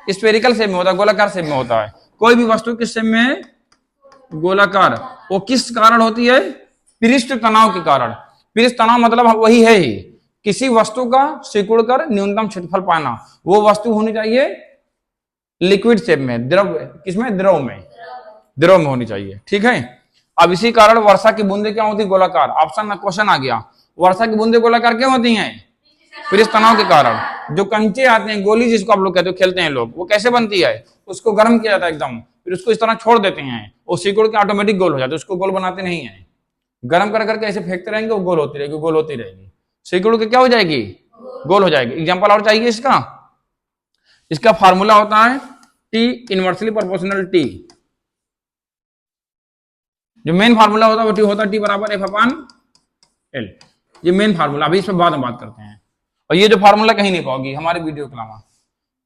Spherical shape में होता है, गोलाकार शेप में होता है। कोई भी वस्तु किस शेप में है? गोलाकार। वो किस कारण होती है? पृष्ठ तनाव के कारण। पृष्ठ तनाव मतलब वही है ही, किसी वस्तु का सिकुड़कर न्यूनतम क्षेत्रफल पाना। वो वस्तु होनी चाहिए लिक्विड शेप में, द्रव, किसमें? द्रव में, द्रव में होनी चाहिए। ठीक है। अब इसी कारण वर्षा की बूंदे क्या होती? गोलाकार। ऑप्शन में क्वेश्चन आ गया, वर्षा की बूंदे गोलाकार क्यों होती हैं? पृष्ठ तनाव के कारण। जो कंचे आते हैं, गोली जिसको आप लोग कहते हो, खेलते हैं लोग, वो कैसे बनती है? उसको गर्म किया जाता है एकदम, फिर उसको इस तरह छोड़ देते हैं, वो सिकुड़ के ऑटोमेटिक गोल हो जाता है। उसको गोल बनाते नहीं है, गर्म कर करके ऐसे फेंकते रहेंगे, वो गोल होती रहेगी, गोल होती रहेगी, सिकुड़ के क्या हो जाएगी? गोल हो जाएगी। एग्जाम्पल और चाहिए इसका? इसका फार्मूला होता है टी इनवर्सली प्रोपोर्शनल टी। जो मेन फार्मूला होता है वो होता है टी बराबर एफ अपॉन एल। ये मेन फार्मूला, अभी इस पर बाद में बात करते हैं। और ये जो फार्मूला कहीं नहीं पाओगी हमारे वीडियो के अलावा।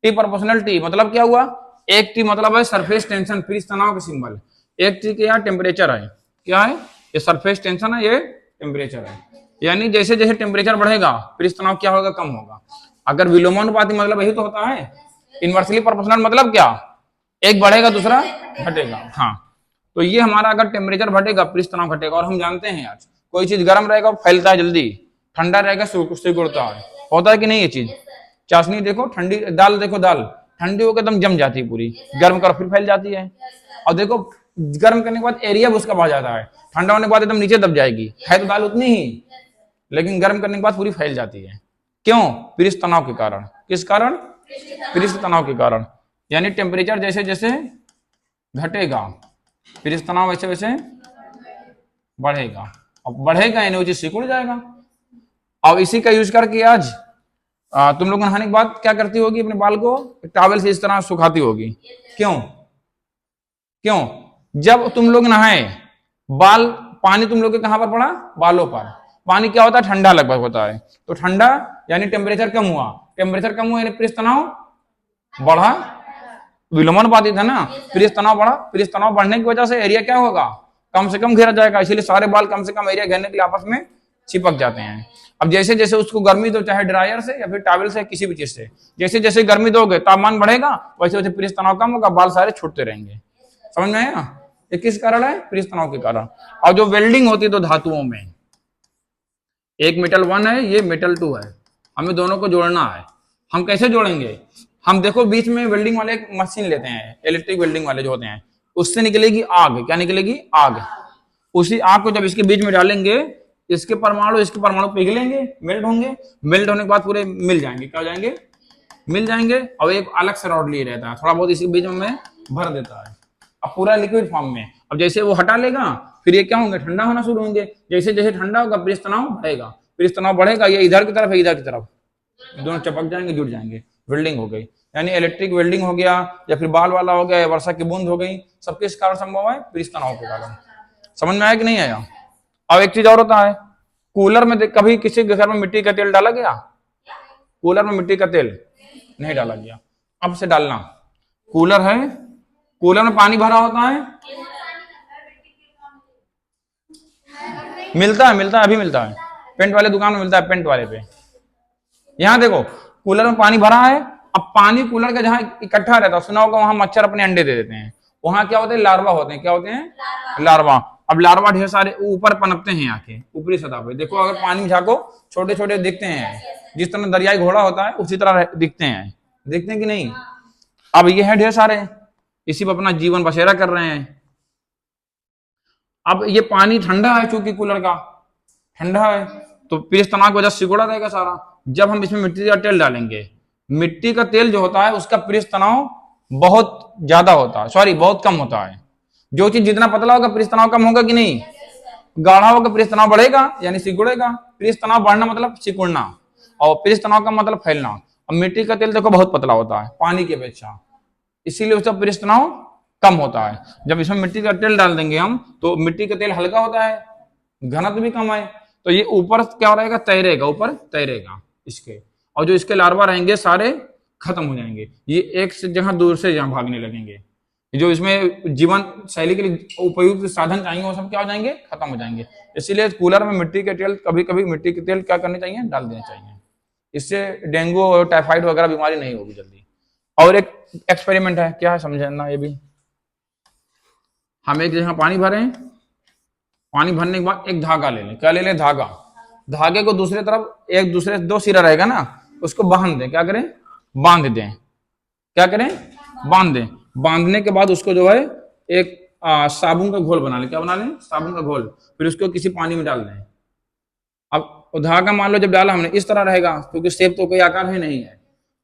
टी प्रोपोर्शनल टी मतलब क्या हुआ? एक टी मतलब है सरफेस टेंशन, पृष्ठ तनाव का सिंबल। एक टी के यहाँ टेम्परेचर है, क्या है? ये सरफेस टेंशन है, ये टेम्परेचर है। यानी जैसे जैसे टेम्परेचर बढ़ेगा पृष्ठ तनाव क्या होगा? कम होगा। अगर विलोमानुपाती मतलब यही तो होता है। इनवर्सली प्रोपोर्शनल मतलब क्या? एक बढ़ेगा दूसरा घटेगा। हाँ, तो ये हमारा अगर टेम्परेचर घटेगा पृष्ठ तनाव घटेगा। और हम जानते हैं आज कोई चीज गर्म रहेगा फैलता है जल्दी, ठंडा रहेगा सिकुड़ता है, होता है कि नहीं ये चीज? चाशनी देखो, ठंडी दाल देखो, दाल ठंडी होकर एकदम जम जाती है पूरी, गर्म करो फिर फैल जाती है। और देखो गर्म करने के बाद एरिया उसका बढ़ जाता है, ठंडा होने के बाद एकदम नीचे दब जाएगी, है तो दाल उतनी ही, लेकिन गर्म करने के बाद पूरी फैल जाती है। क्यों? पृष्ठ तनाव के कारण। किस कारण? पृष्ठ तनाव के कारण। यानी टेम्परेचर जैसे जैसे घटेगा पृष्ठ तनाव वैसे वैसे बढ़ेगा। अब बढ़ेगा यानी वो चीज सिकुड़ जाएगा। अब इसी का यूज करके आज तुम लोग नहाने के बाद क्या करती होगी? अपने बाल को टॉवल से इस तरह सुखाती होगी। क्यों? क्यों? जब तुम लोग नहाए, बाल, पानी तुम लोग के कहां पर पड़ा? बालों पर। पानी क्या होता है? ठंडा लगभग होता है। तो ठंडा यानी टेम्परेचर कम हुआ, टेम्परेचर कम हुआ यानी पृष्ठ तनाव बढ़ा, विलोमानुपाती था ना। पृष्ठ तनाव बढ़ा, पृष्ठ तनाव बढ़ने की वजह से एरिया क्या होगा? कम से कम घेरा जाएगा, इसीलिए सारे बाल कम से कम एरिया घेरने के लिए आपस में चिपक जाते हैं। अब जैसे जैसे उसको गर्मी दो, चाहे ड्रायर से या फिर टॉवल से, किसी भी चीज से, जैसे जैसे गर्मी दोगे तापमान बढ़ेगा, वैसे वैसे पृष्ठ तनाव कम होगा, बाल सारे छूटते रहेंगे। समझ में आया? ये किस कारण है? पृष्ठ तनाव के कारण। और जो वेल्डिंग होती है तो धातुओं में, एक मेटल 1 है, ये मेटल 2 है, हमें दोनों को जोड़ना है। हम कैसे जोड़ेंगे? हम देखो बीच में वेल्डिंग वाले एक मशीन लेते हैं, इलेक्ट्रिक वेल्डिंग वाले जो होते हैं, उससे निकलेगी आग। क्या निकलेगी? आग। उसी आग को जब इसके बीच में डालेंगे, इसके परमाणु पिघलेंगे, मेल्ट होंगे, मेल्ट होने के बाद पूरे मिल जाएंगे। क्या हो जाएंगे? मिल जाएंगे। और एक अलग से रॉड लिए रहता है, थोड़ा बहुत इसके बीच में भर देता है, अब पूरा लिक्विड फॉर्म में। अब जैसे वो हटा लेगा, फिर ये क्या होंगे? ठंडा होना शुरू होंगे। जैसे जैसे ठंडा होगा पृष्ठ तनाव बढ़ेगा, पृष्ठ तनाव बढ़ेगा, ये इधर की तरफ है, इधर की तरफ, दोनों चपक जाएंगे, जुड़ जाएंगे, वेल्डिंग हो गई। यानी इलेक्ट्रिक वेल्डिंग हो गया, या फिर बाल वाला हो गया, या वर्षा की बूंद हो गई, सब किस कारण संभव है? पृष्ठ तनाव के कारण। समझ में आया कि नहीं आया? अब एक चीज और होता है, कूलर में कभी किसी के घर में मिट्टी का तेल डाला गया? कूलर में मिट्टी का तेल नहीं डाला गया। अब से डालना, कूलर है, कूलर में पानी भरा होता है, मिलता है, अभी मिलता है, पेंट वाले दुकान में मिलता है, पेंट वाले पे। यहां देखो कूलर में पानी भरा है, अब पानी कूलर का जहां इकट्ठा रहता है, सुना होगा वहां मच्छर अपने अंडे दे देते हैं, वहां क्या होते हैं? लार्वा होते हैं। क्या होते हैं? लार्वा। अब लार्वा ढेर सारे ऊपर पनपते हैं आके ऊपरी सतह पे। देखो अगर पानी में झांको, छोटे छोटे दिखते हैं, जिस तरह दरियाई घोड़ा होता है उसी तरह दिखते हैं, दिखते हैं कि नहीं? अब ये है ढेर सारे, इसी पर अपना जीवन बसेरा कर रहे हैं। अब ये पानी ठंडा है, चूंकि कूलर का ठंडा है, तो पृष्ठ तनाव की वजह से सिकुड़ा रहेगा सारा। जब हम इसमें मिट्टी का तेल डालेंगे, मिट्टी का तेल जो होता है उसका पृष्ठ तनाव बहुत ज्यादा होता है, सॉरी बहुत कम होता है। जो चीज जितना पतला होगा पृष्ठ तनाव कम होगा कि नहीं? गाढ़ा होगा पृष्ठ तनाव बढ़ेगा, यानी सिकुड़ेगा। पृष्ठ तनाव बढ़ना मतलब सिकुड़ना, और पृष्ठ तनाव का मतलब फैलना। अब मिट्टी का तेल देखो बहुत पतला होता है पानी की अपेक्षा, इसीलिए उसका पृष्ठ तनाव कम होता है। जब इसमें मिट्टी का तेल डाल देंगे हम, तो मिट्टी का तेल हल्का होता है, घनत्व भी कम है, तो ये ऊपर क्या रहेगा? तैरेगा, ऊपर तैरेगा इसके, और जो इसके लार्वा रहेंगे सारे खत्म हो जाएंगे। ये एक से जगह दूर से जहां भागने लगेंगे, जो इसमें जीवन शैली के लिए उपयुक्त साधन चाहिए वो सब क्या हो जाएंगे? खत्म हो जाएंगे। इसीलिए कूलर में मिट्टी के तेल, कभी कभी मिट्टी के तेल क्या करने चाहिए? डाल देने चाहिए। इससे डेंगू और टाइफाइड वगैरह बीमारी नहीं होगी जल्दी। और एक एक्सपेरिमेंट है, क्या है समझना ये भी। हम एक जगह पानी भरें, पानी भरने के बाद एक धागा ले लें। क्या ले लें? धागा। धागे को दूसरी तरफ एक दूसरे दो सिरा रहेगा ना, उसको बांध दें। क्या करें? बांध दें। क्या करें? बांध दें। बांधने के बाद उसको जो है एक साबुन का घोल बना लें। क्या बना लें? साबुन का घोल। फिर उसको किसी पानी में डाल दें। अब धागा मान लो जब डाला हमने इस तरह रहेगा, क्योंकि शेप तो कोई आकार है नहीं है।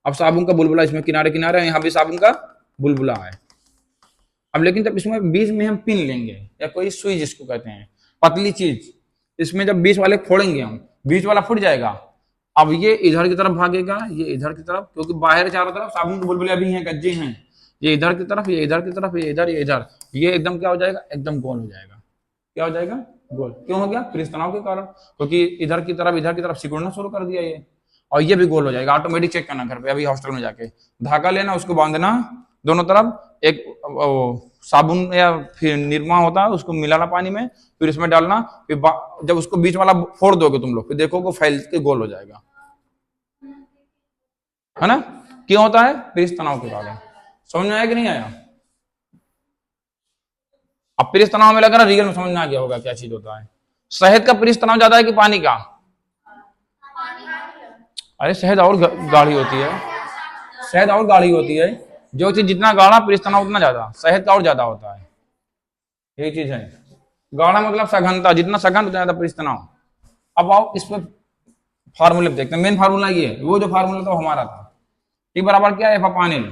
अब साबुन का बुलबुला इसमें किनारे किनारे, यहाँ भी साबुन का बुलबुला है। अब लेकिन जब इसमें बीच में हम पिन लेंगे या कोई सुई जिसको कहते हैं, पतली चीज, इसमें जब बीच वाले फोड़ेंगे हम, बीच वाला फूट जाएगा। अब ये इधर की तरफ भागेगा, ये इधर की तरफ, क्योंकि बाहर चारों तरफ साबुन के बुलबुले अभी हैं, गज्जे हैं। ये इधर की तरफ, ये इधर की तरफ, ये इधर, ये इधर, ये एकदम क्या हो जाएगा? एकदम गोल हो जाएगा। क्या हो जाएगा? गोल। क्यों हो गया? पृष्ठ तनाव के कारण, क्योंकि इधर की तरफ सिकुड़ना शुरू कर दिया ये, और ये भी गोल हो जाएगा। ऑटोमेटिक चेक करना घर पे, अभी हॉस्टल में जाके धागा लेना, उसको बांधना दोनों तरफ, एक साबुन या फिर निरमा होता है उसको मिलाना पानी में, फिर इसमें डालना, फिर जब उसको बीच वाला फोड़ दोगे तुम लोग, फिर देखोगे फैल के गोल हो जाएगा, है ना? क्यों होता है? पृष्ठ तनाव के कारण। समझ में आया कि नहीं आया? अब पृष्ठ तनाव में लग रहा रियल में समझ में आ गया होगा क्या चीज होता है। शहद का पृष्ठ तनाव ज्यादा है कि पानी का? अरे शहद और गाढ़ी होती है, शहद और गाढ़ी होती है। जो चीज जितना गाढ़ा पृष्ठ तनाव उतना ज्यादा, शहद का और ज्यादा होता है। यही चीज है। गाढ़ा मतलब सघनता, जितना सघन उतना ज्यादा पृष्ठ तनाव। अब आओ इस पर फार्मूले देखते हैं। मेन फार्मूला ये है, वो जो फार्मूला था हमारा था, टी बराबर क्या है? F upon L.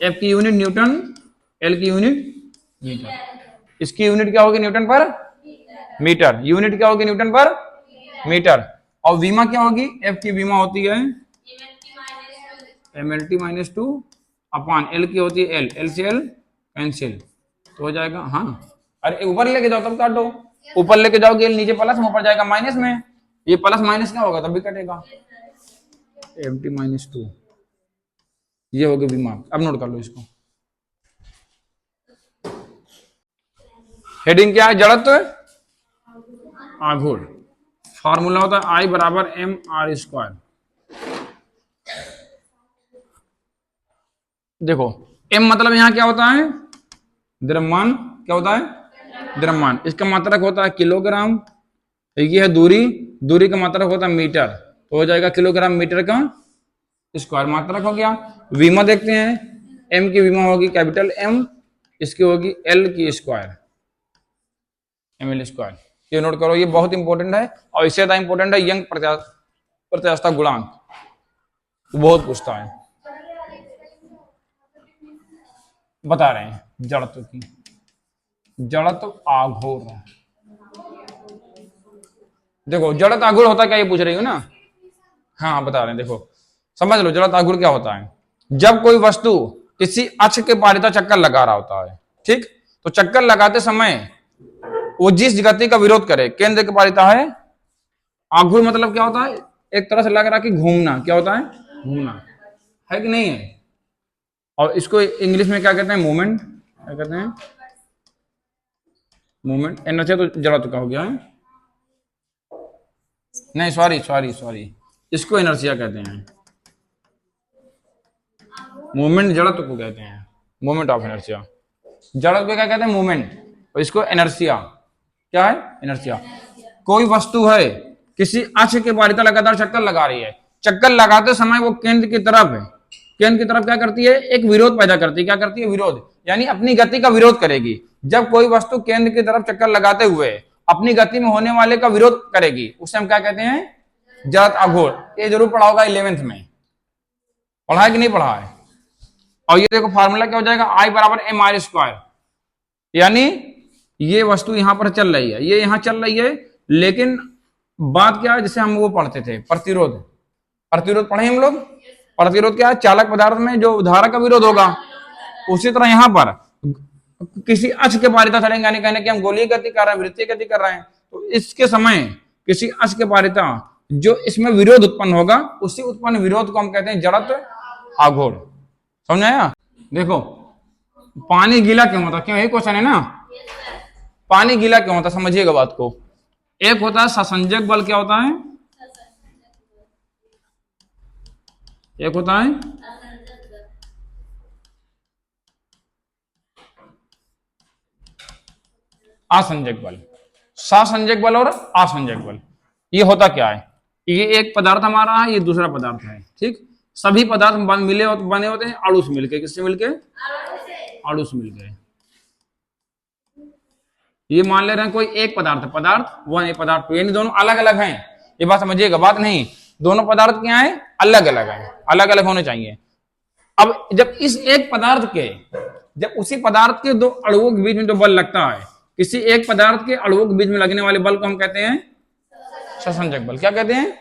एफ की यूनिट न्यूटन, एल की यूनिट मीटर। इसकी यूनिट क्या होगी? न्यूटन पर मीटर। यूनिट क्या होगी? न्यूटन पर मीटर। और वीमा क्या होगी? एफ की वीमा होती है mlt-2 अपॉन एल की होती है एल, एल से एल कैंसिल तो हो जाएगा। हाँ, अरे ऊपर लेके जाओ तब काटो, ऊपर लेके जाओगे एल नीचे प्लस में, ऊपर जाएगा माइनस में, ये प्लस माइनस क्या होगा? तब भी कटेगा। mt-2 ये हो गया वीमा। अब नोट कर लो इसको। हेडिंग क्या है? जड़त्व आघूर्ण। फॉर्मूला होता है I बराबर mr²। देखो m मतलब यहां क्या होता है? द्रव्यमान। क्या होता है? द्रव्यमान। इसका मात्रक होता है किलोग्राम। ये है दूरी, दूरी का मात्रक होता है मीटर, तो हो जाएगा किलोग्राम मीटर का स्क्वायर। मात्रक हो गया। विमा देखते हैं, m की विमा होगी कैपिटल M, इसकी होगी L की स्क्वायर, ml²। ये नोट करो, ये बहुत इंपॉर्टेंट है। और इससे ज्यादा इंपॉर्टेंट है यंग प्रत्यास्थता गुणांक, बहुत पूछता है। बता रहे हैं जड़त्व की, जड़त्व आघूर्ण। देखो जड़त्व आघूर्ण होता क्या, ये पूछ रही हो ना? हाँ बता रहे हैं, देखो समझ लो जड़त्व आघूर्ण क्या होता है। जब कोई वस्तु किसी अक्ष के पारिता चक्कर लगा रहा होता है, ठीक, तो चक्कर लगाते समय वो जिस गति का विरोध करे, केंद्र के पारिता है। आघूर्ण मतलब क्या होता है? एक तरह से लग रहा कि घूमना। क्या होता है? घूमना, है कि नहीं है? और इसको इंग्लिश में क्या कहते हैं? मूवमेंट। क्या कहते हैं? मूवमेंट। एनर्जी तो जड़त्व का हो गया है, नहीं सॉरी, इसको इनर्शिया कहते हैं। मूवमेंट जड़त्व को कहते हैं, मूवमेंट ऑफ इनर्शिया। जड़त्व को क्या कहते हैं? मूवमेंट। और इसको इनर्शिया। क्या है? इनर्शिया। कोई वस्तु है किसी अक्ष के पारिता लगातार चक्कर लगा रही है, चक्कर लगाते समय वो केंद्र की तरफ है, केंद्र की तरफ क्या करती है? एक विरोध पैदा करती है। क्या करती है? विरोध, यानी अपनी गति का विरोध करेगी। जब कोई वस्तु केंद्र की तरफ चक्कर लगाते हुए अपनी गति में होने वाले का विरोध करेगी, उसे हम क्या कहते हैं? जड़त्व आघूर्ण। ये जरूर पढ़ा होगा 11th में, पढ़ा है कि नहीं पढ़ा है? और ये देखो फार्मूला क्या हो जाएगा? I बराबर mr²। यानी ये वस्तु यहां पर चल रही है, ये यहां चल रही है, लेकिन बात क्या है? जैसे हम वो पढ़ते थे प्रतिरोध, प्रतिरोध पढ़े हम लोग। प्रतिरोध क्या है? चालक पदार्थ में जो धारा का विरोध होगा, उसी तरह यहां पर किसी अक्ष के पारिता चलेंगे, यानी कहने कि हम गोलीय गति कर रहे हैं, वृत्तीय गति कर रहे हैं, तो इसके समय किसी अक्ष के पारिता जो इसमें विरोध उत्पन्न होगा, उसी उत्पन्न विरोध को हम कहते हैं जड़त्व आघूर्ण। समझ आया? देखो पानी गीला क्यों होता? क्यों? यही क्वेश्चन है ना। पानी गीला क्यों होता? समझिएगा बात को। एक होता है ससंजक बल। क्या होता है? एक होता है आसंजक बल, सासंजक बल और आसंजक बल। ये होता क्या है, ये एक पदार्थ हमारा है, ये दूसरा पदार्थ है, ठीक। सभी पदार्थ बने होते हैं अणु से मिलके, किससे मिलके, अणु से मिलके। ये मान ले रहे हैं कोई एक पदार्थ है, पदार्थ वो है पदार्थ, यानी दोनों अलग अलग हैं, ये बात समझिएगा, बात नहीं, दोनों पदार्थ क्या है, अलग अलग है, अलग अलग होने चाहिए। अब जब इस एक पदार्थ के, जब उसी पदार्थ के दो अणुओं के बीच में जो बल लगता है, किसी एक पदार्थ के अणुओं के बीच में लगने वाले बल को हम कहते हैं ससंजक बल। क्या कहते हैं,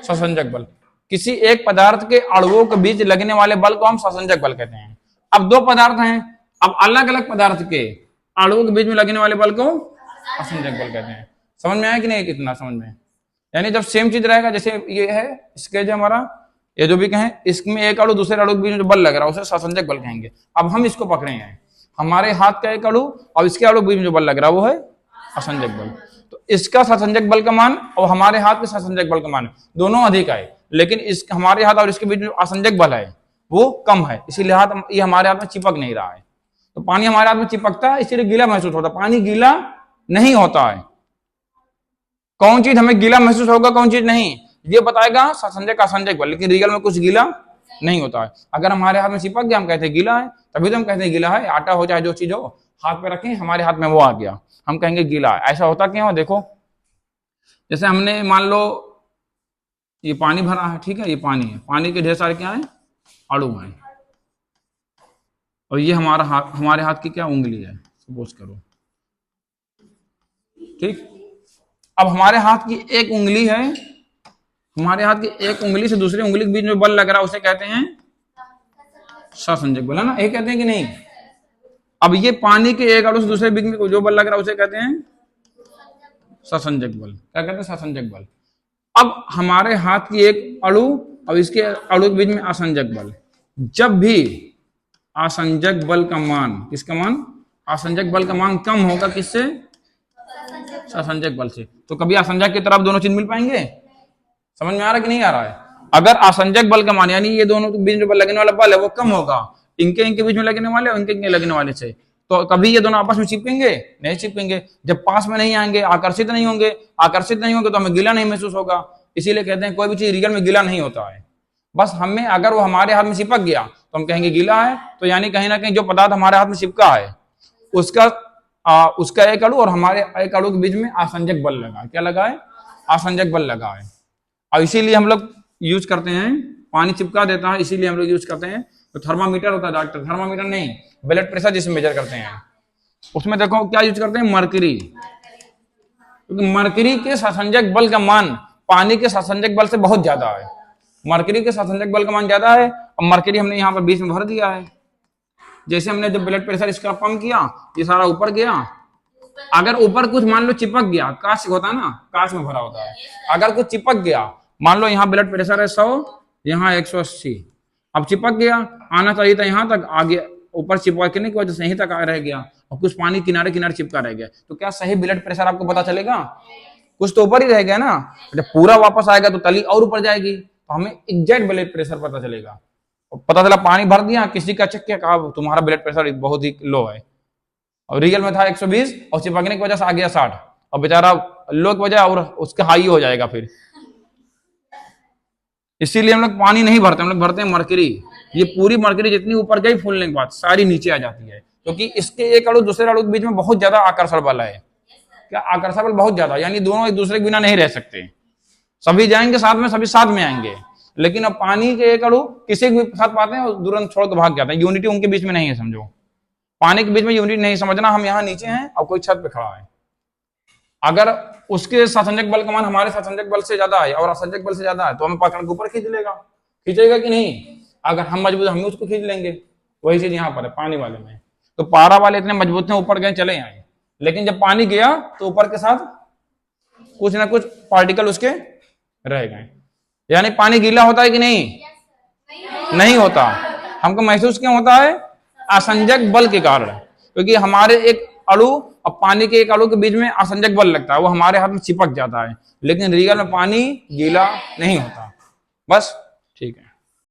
ससंजक बल। किसी एक पदार्थ के अणुओं के बीच लगने वाले बल को हम ससंजक बल कहते हैं। अब दो पदार्थ हैं, अब अलग अलग पदार्थ के अणुओं के बीच में लगने वाले बल को असंजक बल कहते हैं। समझ में आया कि नहीं, कितना समझ में, यानी जब सेम चीज रहेगा, जैसे ये है इसके जो हमारा ये जो भी कहें, इसमें एक अणु दूसरे अणु के बीच में जो बल लग रहा है उसे ससंजक बल कहेंगे। अब हम इसको पकड़े हैं, हमारे हाथ का एक अणु और इसके अणु के बीच में जो बल लग रहा है वो है असंजक बल। तो इसका ससंजक बल का मान और हमारे हाथ के ससंजक बल का मान दोनों अधिक है, लेकिन इस हमारे हाथ और इसके बीच में असंजक बल है वो कम है, इसीलिए हाथ ये हमारे हाथ में चिपक नहीं रहा है। तो पानी हमारे हाथ में चिपकता है, इसीलिए गीला महसूस होता है, पानी गीला नहीं होता है। कौन चीज हमें गीला महसूस होगा, कौन चीज नहीं, ये बताएगा ससंजक असंजक बल, लेकिन रियल में कुछ गीला नहीं होता है। अगर हमारे हाथ में चिपक गया हम कहते हैं गीला है, तभी तो हम कहते हैं गीला है। आटा हो चाहे जो चीज हो, हाथ पे रखें हमारे हाथ में वो आ गया, हम कहेंगे गीला है। ऐसा होता क्यों, देखो जैसे हमने मान लो ये पानी भरा है, ठीक है, ये पानी है, पानी के ढेर सारे क्या है, अणु हैं, और ये हमारा हाथ, हमारे हाथ की क्या उंगली है, सपोज करो, ठीक। अब हमारे हाथ की एक उंगली है, हमारे हाथ की एक उंगली से दूसरी उंगली के बीच में बल लग रहा है उसे कहते हैं ससंजक बल, है ना, ये कहते हैं कि नहीं। अब ये पानी के एक अणु से दूसरे बीच में जो बल लग रहा है उसे कहते हैं ससंजक बल। क्या कहते हैं, ससंजक बल। अब हमारे हाथ की एक अणु और इसके अणु के बीच में असंजक बल, जब भी असंजक बल का मान, किसका मान, असंजक बल का मान कम होगा किससे, ससंजक बल से, तो कभी असंजक की तरफ दोनों चीज मिल पाएंगे। समझ में आ रहा है कि नहीं आ रहा है। अगर असंजक बल का मान यानी ये दोनों के बीच में लगने वाला बल है वो कम होगा इनके बीच में लगने वाले और इनके लगने वाले से, तो कभी ये दोनों आपस में चिपकेंगे नहीं, चिपकेंगे। जब पास में नहीं आएंगे, आकर्षित नहीं होंगे, आकर्षित नहीं होंगे तो हमें गीला नहीं महसूस होगा। इसीलिए कहते हैं कोई भी चीज रियल में गीला नहीं होता है। बस हमें अगर वो हमारे हाथ में चिपक गया तो हम कहेंगे गीला है, तो यानी कहीं ना कहीं जो पदार्थ हमारे हाथ में चिपका है उसका एक अणु और हमारे एक अणु के बीच में असंजक बल लगा, क्या लगा है, असंजक बल लगा है। और इसीलिए हम लोग यूज करते हैं, पानी चिपका देता है इसीलिए हम लोग यूज करते हैं। तो थर्मामीटर होता है डॉक्टर, थर्मामीटर नहीं, ब्लड प्रेशर जिसमें मेजर करते हैं, उसमें देखो क्या यूज करते हैं, मरकरी, क्योंकि मरकरी के ससंजक बल का मान पानी के ससंजक बल से बहुत ज्यादा है। मरकरी के ससंजक बल का मान ज्यादा है, और मरकरी हमने यहाँ पर बीच में भर दिया है। जैसे हमने जब ब्लड प्रेशर इसका पंप किया, ये सारा ऊपर गया, अगर ऊपर कुछ मान लो चिपक गया, कांच होता है ना, कांच में भरा होता है, अगर कुछ चिपक गया, मान लो यहाँ ब्लड प्रेशर है 100, यहाँ 180, अब चिपक गया, आना चाहिए था यहाँ तक, आगे ऊपर चिपकने की वजह से यहीं तक रह गया, और कुछ पानी किनारे किनारे चिपका रह गया, तो क्या सही ब्लड प्रेशर आपको पता चलेगा, कुछ तो ऊपर ही रह गया ना। जब पूरा वापस आएगा तो तली और ऊपर जाएगी, तो हमें एग्जैक्ट ब्लड प्रेशर पता चलेगा। पता चला पानी भर दिया, किसी का चेक किया, कहा तुम्हारा ब्लड प्रेशर बहुत ही लो है, और रियल में था 120 और चिपकने की वजह से आ गया 60, और बेचारा लो की वजह और उसका हाई हो जाएगा फिर। इसीलिए हम लोग पानी नहीं भरते, हम लोग भरते हैं मरकरी। ये पूरी मरकरी जितनी ऊपर गई फूलने के बाद सारी नीचे आ जाती है, क्योंकि इसके एक अणु दूसरे अणु के बीच में बहुत ज्यादा आकर्षण बल है। क्या आकर्षण बल बहुत ज्यादा, यानी दोनों एक दूसरे के बिना नहीं रह सकते, सभी जाएंगे साथ में, सभी साथ में आएंगे। लेकिन अब पानी के एक अणु किसी के साथ पाते हैं और तुरंत छोड़ के भाग जाते हैं, यूनिटी उनके बीच में नहीं है। समझो पानी के बीच में यूनिटी नहीं समझना, हम यहाँ नीचे हैं और कोई छत पे खड़ा है, अगर उसके ससंजक बल का मान हमारे ससंजक बल से ज्यादा है और असंजक बल से ज्यादा है तो हमें पकड़ के ऊपर खींच लेगा, खींचेगा कि नहीं। अगर हम मजबूत हम उसको खींच लेंगे। वही चीज यहाँ पर है पानी वाले में, तो पारा वाले इतने मजबूत हैं ऊपर गए चले आए, लेकिन जब पानी गया तो ऊपर के साथ कुछ ना कुछ पार्टिकल उसके रह गए। यानी पानी गीला होता है कि नहीं, नहीं होता। हमको महसूस क्यों होता है, असंजक बल के कारण, क्योंकि हमारे एक अणु और पानी के एक अणु के बीच में असंजक बल लगता है, वो हमारे हाथ में चिपक जाता है, लेकिन रियल में पानी गीला नहीं होता। बस ठीक है।